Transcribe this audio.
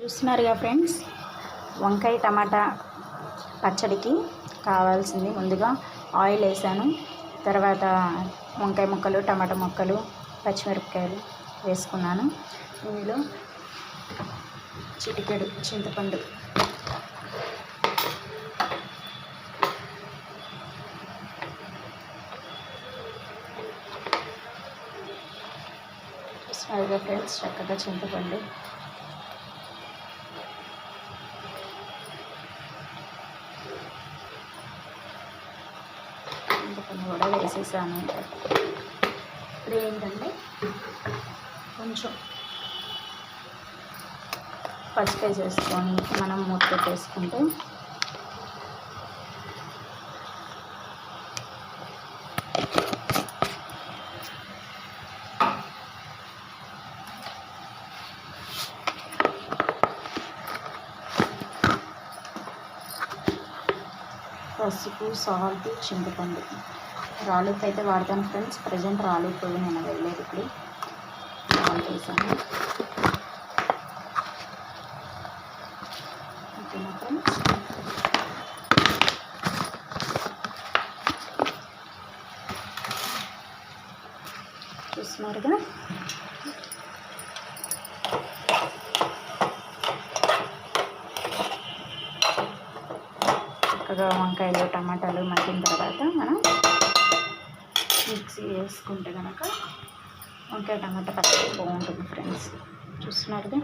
చూస్తున్నారుగా ఫ్రెండ్స్, వంకాయ టమాటా పచ్చడికి కావాల్సింది ముందుగా ఆయిల్ వేసాను. తర్వాత వంకాయ ముక్కలు, టమాటా ముక్కలు, పచ్చిమిరపకాయలు వేసుకున్నాను. ఇందులో చిటికెడు చింతపండు, చూస్తున్నారుగా ఫ్రెండ్స్, చక్కగా చింతపండు, చింతపండు కూడా వేసేసాను. ఇప్పుడు ఏంటంటే కొంచెం పసుపు వేసేసుకొని మనం మూత పెట్టేసుకుంటే పసుపు, సాల్ట్, చింతపండు, రాళ్ళుప్పు అయితే వాడతాను ఫ్రెండ్స్. ప్రజెంట్ రాళ్ళుప్పు నేను వెళ్ళలేదు. ఇప్పుడు సాల్ట్ వేసాను. ఓకేనా ఫ్రెండ్స్, చూస్తున్నారుగా. చక్కగా వంకాయలు టమాటాలు మగ్గిన తర్వాత మనం మిక్సీ వేసుకుంటే కనుక వంకాయ టమాటా పచ్చడి బాగుంటుంది ఫ్రెండ్స్. చూస్తున్నారుగా.